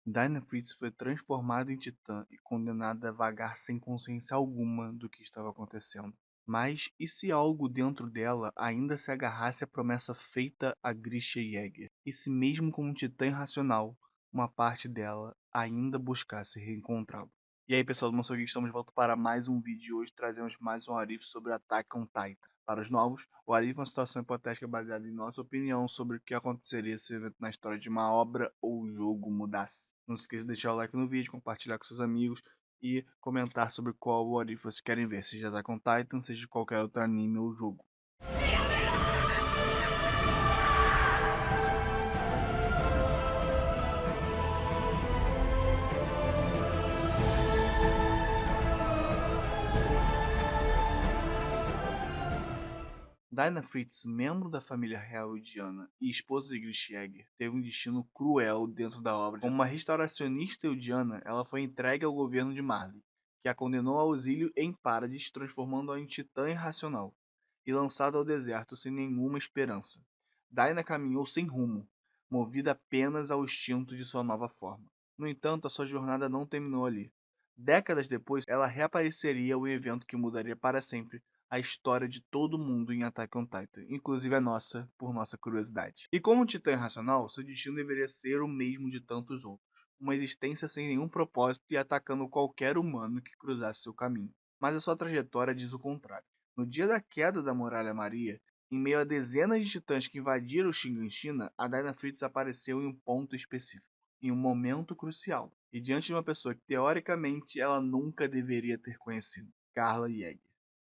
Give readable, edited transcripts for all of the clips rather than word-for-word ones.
Dinah Fritz foi transformada em titã e condenada a vagar sem consciência alguma do que estava acontecendo. Mas e se algo dentro dela ainda se agarrasse à promessa feita a Grisha Jäger? E se mesmo como um titã irracional, uma parte dela ainda buscasse reencontrá-lo? E aí pessoal do Mansou Geek, estamos de volta para mais um vídeo e hoje trazemos mais um Arif sobre Attack on Titan. Para os novos, o Arif é uma situação hipotética baseada em nossa opinião sobre o que aconteceria se o evento na história de uma obra ou jogo mudasse. Não se esqueça de deixar o like no vídeo, compartilhar com seus amigos e comentar sobre qual What If vocês querem ver, seja Attack on Titan, seja qualquer outro anime ou jogo. Dinah Fritz, membro da família real Eldiana e esposa de Grisha Jäger, teve um destino cruel dentro da obra. Como uma restauracionista Eldiana, ela foi entregue ao governo de Marley, que a condenou ao exílio em Paradis, transformando-a em titã irracional, e lançada ao deserto sem nenhuma esperança. Dinah caminhou sem rumo, movida apenas ao instinto de sua nova forma. No entanto, a sua jornada não terminou ali. Décadas depois, ela reapareceria em um evento que mudaria para sempre a história de todo mundo em Attack on Titan, inclusive a nossa, por nossa curiosidade. E como um titã irracional, seu destino deveria ser o mesmo de tantos outros, uma existência sem nenhum propósito e atacando qualquer humano que cruzasse seu caminho. Mas a sua trajetória diz o contrário. No dia da queda da Muralha Maria, em meio a dezenas de titãs que invadiram Shiganshina, a Dinah Fritz apareceu em um ponto específico, em um momento crucial, e diante de uma pessoa que teoricamente ela nunca deveria ter conhecido, Karla Jäger.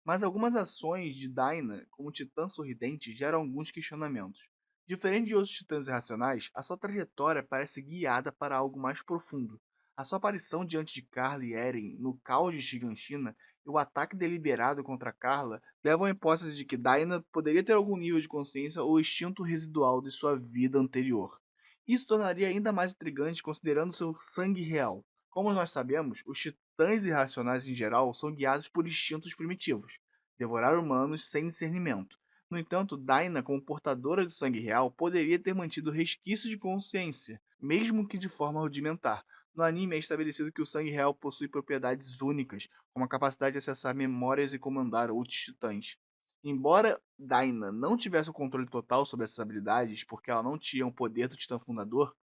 Mas algumas ações de Dinah como titã sorridente geram alguns questionamentos. Diferente de outros titãs irracionais, a sua trajetória parece guiada para algo mais profundo. A sua aparição diante de Carla e Eren no caos de Shiganshina e o ataque deliberado contra Carla levam à hipótese de que Dinah poderia ter algum nível de consciência ou instinto residual de sua vida anterior. Isso tornaria ainda mais intrigante considerando seu sangue real. Como nós sabemos, os titãs irracionais em geral são guiados por instintos primitivos, devorar humanos sem discernimento. No entanto, Dinah, como portadora do sangue real, poderia ter mantido resquícios de consciência, mesmo que de forma rudimentar. No anime é estabelecido que o sangue real possui propriedades únicas, como a capacidade de acessar memórias e comandar outros titãs. Embora Dinah não tivesse o controle total sobre essas habilidades, porque ela não tinha o poder do Titã Fundador,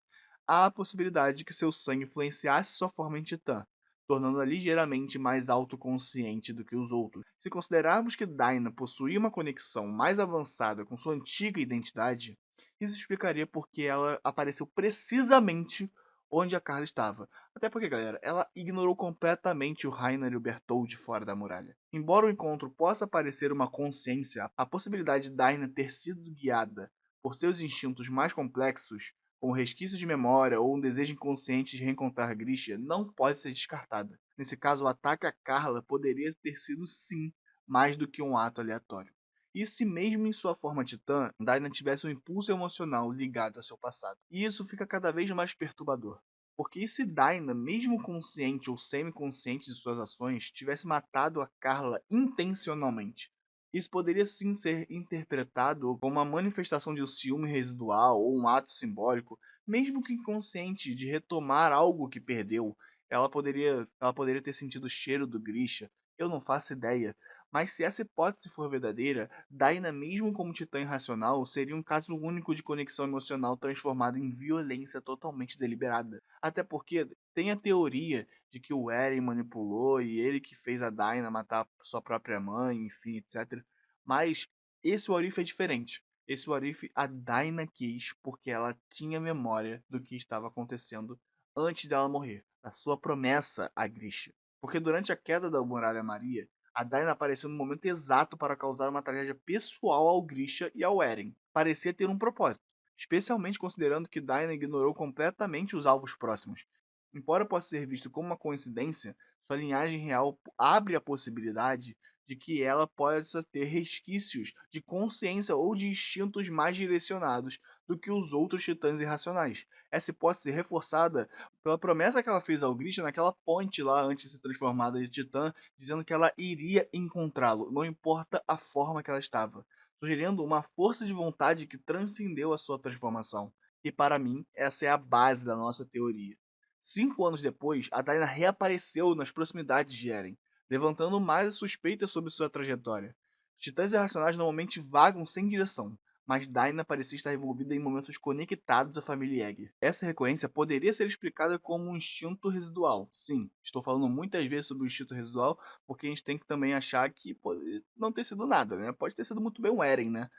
há a possibilidade de que seu sangue influenciasse sua forma em Titã, tornando-a ligeiramente mais autoconsciente do que os outros. Se considerarmos que Dinah possuía uma conexão mais avançada com sua antiga identidade, isso explicaria por que ela apareceu precisamente onde a Carla estava. Até porque, galera, ela ignorou completamente o Rainer e o Bertholdt fora da muralha. Embora o encontro possa parecer uma consciência, a possibilidade de Dinah ter sido guiada por seus instintos mais complexos, como resquícios de memória ou um desejo inconsciente de reencontrar Grisha, não pode ser descartada. Nesse caso, o ataque a Carla poderia ter sido sim mais do que um ato aleatório. E se mesmo em sua forma titã, Dinah tivesse um impulso emocional ligado a seu passado? E isso fica cada vez mais perturbador. Porque e se Dinah, mesmo consciente ou semi-consciente de suas ações, tivesse matado a Carla intencionalmente? Isso poderia sim ser interpretado como uma manifestação de um ciúme residual ou um ato simbólico, mesmo que inconsciente, de retomar algo que perdeu. Ela poderia ter sentido o cheiro do Grisha, eu não faço ideia. Mas se essa hipótese for verdadeira, Dinah, mesmo como titã irracional, seria um caso único de conexão emocional transformada em violência totalmente deliberada. Até porque tem a teoria de que o Eren manipulou e ele que fez a Dinah matar sua própria mãe, enfim, etc. Mas esse What If é diferente. Esse What If a Dinah quis porque ela tinha memória do que estava acontecendo antes dela morrer, a sua promessa a Grisha. Porque durante a queda da Muralha Maria, a Dinah apareceu no momento exato para causar uma tragédia pessoal ao Grisha e ao Eren. Parecia ter um propósito, especialmente considerando que Dinah ignorou completamente os alvos próximos. Embora possa ser visto como uma coincidência, sua linhagem real abre a possibilidade de que ela possa ter resquícios de consciência ou de instintos mais direcionados do que os outros titãs irracionais. Essa hipótese é reforçada pela promessa que ela fez ao Grisha naquela ponte lá antes de ser transformada em titã, dizendo que ela iria encontrá-lo, não importa a forma que ela estava, sugerindo uma força de vontade que transcendeu a sua transformação. E para mim, essa é a base da nossa teoria. 5 anos depois, a Dinah reapareceu nas proximidades de Eren, levantando mais suspeitas sobre sua trajetória. Titãs irracionais normalmente vagam sem direção, mas Dinah parecia estar envolvida em momentos conectados à família Yeager. Essa recorrência poderia ser explicada como um instinto residual. Sim, estou falando muitas vezes sobre o instinto residual, porque a gente tem que também achar que pode não ter sido nada, né? Pode ter sido muito bem o Eren, né?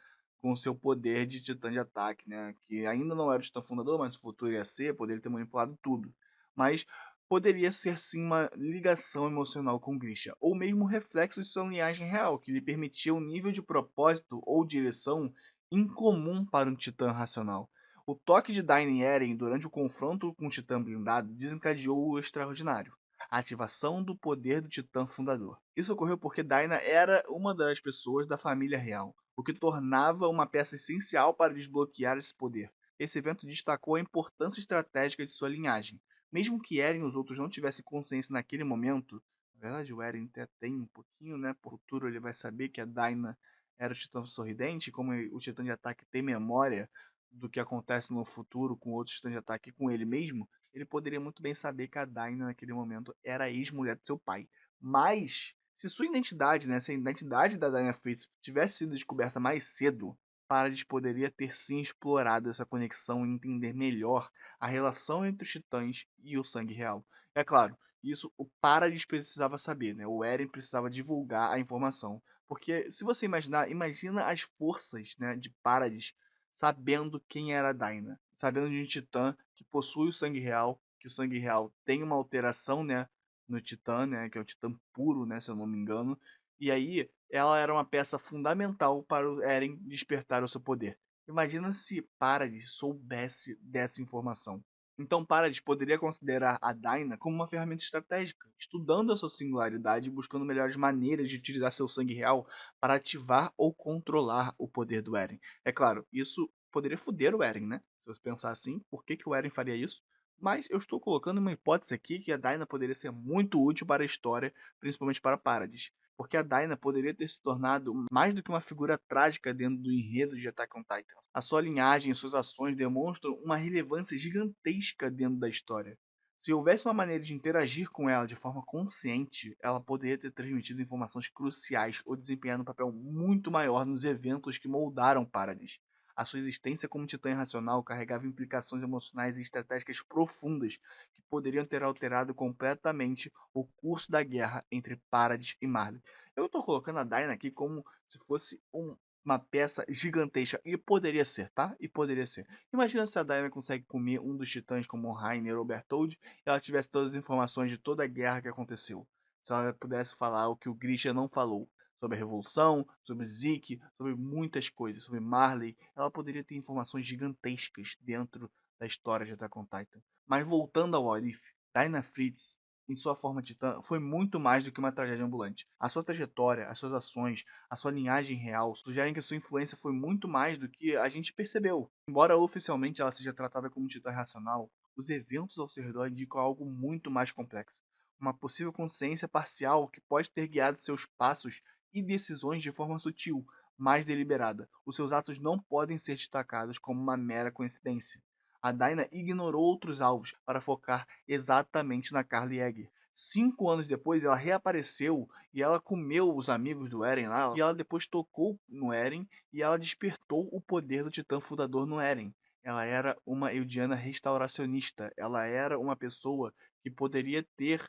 Com seu poder de titã de ataque, né? Que ainda não era o titã fundador, mas no futuro ia ser, poderia ter manipulado tudo. Mas poderia ser sim uma ligação emocional com Grisha, ou mesmo um reflexo de sua linhagem real, que lhe permitia um nível de propósito ou direção incomum para um titã racional. O toque de Dain e Eren durante o confronto com o titã blindado desencadeou o extraordinário, a ativação do poder do titã fundador. Isso ocorreu porque Daina era uma das pessoas da família real, o que tornava uma peça essencial para desbloquear esse poder. Esse evento destacou a importância estratégica de sua linhagem. Mesmo que Eren e os outros não tivessem consciência naquele momento, na verdade o Eren até tem um pouquinho, né? Por futuro ele vai saber que a Daina era o Titã Sorridente, como o Titã de Ataque tem memória do que acontece no futuro com outros Titãs de Ataque e com ele mesmo, ele poderia muito bem saber que a Daina naquele momento era a ex-mulher de seu pai. Mas, se sua identidade, né, se a identidade da Daina Fritz tivesse sido descoberta mais cedo, Paradis poderia ter sim explorado essa conexão e entender melhor a relação entre os titãs e o sangue real. É claro, isso o Paradis precisava saber, né? O Eren precisava divulgar a informação. Porque se você imaginar, imagina as forças, né, de Paradis sabendo quem era a Daina, sabendo de um titã que possui o sangue real, que o sangue real tem uma alteração, né, no titã, né, que é o titã puro, né, se eu não me engano. E aí ela era uma peça fundamental para o Eren despertar o seu poder. Imagina se Paradis soubesse dessa informação. Então Paradis poderia considerar a Daina como uma ferramenta estratégica, estudando a sua singularidade e buscando melhores maneiras de utilizar seu sangue real para ativar ou controlar o poder do Eren. É claro, isso poderia foder o Eren, né? Se você pensar assim, por que, que o Eren faria isso? Mas eu estou colocando uma hipótese aqui que a Daina poderia ser muito útil para a história, principalmente para Paradis. Porque a Daina poderia ter se tornado mais do que uma figura trágica dentro do enredo de Attack on Titan. A sua linhagem e suas ações demonstram uma relevância gigantesca dentro da história. Se houvesse uma maneira de interagir com ela de forma consciente, ela poderia ter transmitido informações cruciais ou desempenhado um papel muito maior nos eventos que moldaram Paradis. A sua existência como titã irracional carregava implicações emocionais e estratégicas profundas que poderiam ter alterado completamente o curso da guerra entre Paradis e Marley. Eu estou colocando a Daina aqui como se fosse uma peça gigantesca. E poderia ser, tá? E poderia ser. Imagina se a Daina consegue comer um dos titãs como Rainer ou Bertholdt e ela tivesse todas as informações de toda a guerra que aconteceu. Se ela pudesse falar o que o Grisha não falou sobre a Revolução, sobre Zeke, sobre muitas coisas, sobre Marley. Ela poderia ter informações gigantescas dentro da história de Attack on Titan. Mas voltando ao Arif, Dinah Fritz, em sua forma titã, foi muito mais do que uma tragédia ambulante. A sua trajetória, as suas ações, a sua linhagem real sugerem que sua influência foi muito mais do que a gente percebeu. Embora oficialmente ela seja tratada como titã racional, os eventos ao seu redor indicam algo muito mais complexo. Uma possível consciência parcial que pode ter guiado seus passos e decisões de forma sutil, mais deliberada. Os seus atos não podem ser destacados como uma mera coincidência. A Dinah ignorou outros alvos para focar exatamente na Carly Egger. 5 anos depois, ela reapareceu e ela comeu os amigos do Eren lá. E ela depois tocou no Eren e ela despertou o poder do Titã Fundador no Eren. Ela era uma Eldiana restauracionista. Ela era uma pessoa que poderia ter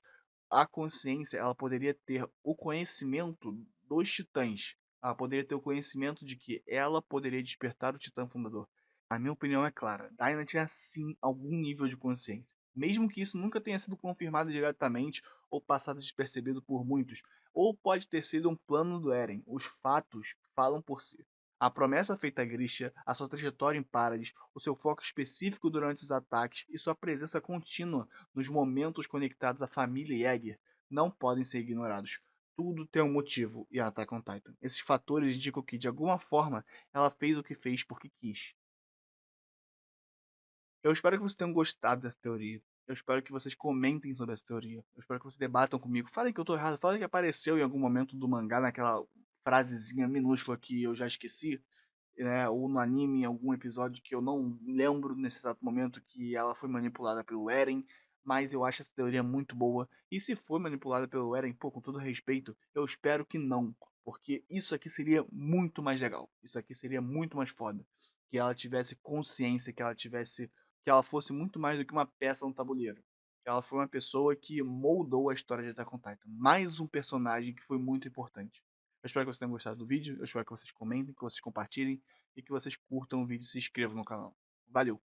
a consciência, ela poderia ter o conhecimento dos titãs. Ela poderia ter o conhecimento de que ela poderia despertar o titã fundador. A minha opinião é clara. Dinah tinha sim algum nível de consciência. Mesmo que isso nunca tenha sido confirmado diretamente ou passado despercebido por muitos. Ou pode ter sido um plano do Eren. Os fatos falam por si. A promessa feita a Grisha, a sua trajetória em Paradis, o seu foco específico durante os ataques e sua presença contínua nos momentos conectados à família Yeager não podem ser ignorados. Tudo tem um motivo em Attack on Titan. Esses fatores indicam que, de alguma forma, ela fez o que fez porque quis. Eu espero que vocês tenham gostado dessa teoria. Eu espero que vocês comentem sobre essa teoria. Eu espero que vocês debatam comigo. Falem que eu estou errado. Falem que apareceu em algum momento do mangá naquela frasezinha minúscula que eu já esqueci, né, ou no anime, em algum episódio que eu não lembro nesse exato momento que ela foi manipulada pelo Eren, mas eu acho essa teoria muito boa. E se for manipulada pelo Eren, pô, com todo respeito, eu espero que não, porque isso aqui seria muito mais legal. Isso aqui seria muito mais foda. Que ela tivesse consciência, que ela fosse muito mais do que uma peça no tabuleiro. Que ela foi uma pessoa que moldou a história de Attack on Titan. Mais um personagem que foi muito importante. Eu espero que vocês tenham gostado do vídeo, eu espero que vocês comentem, que vocês compartilhem e que vocês curtam o vídeo e se inscrevam no canal. Valeu!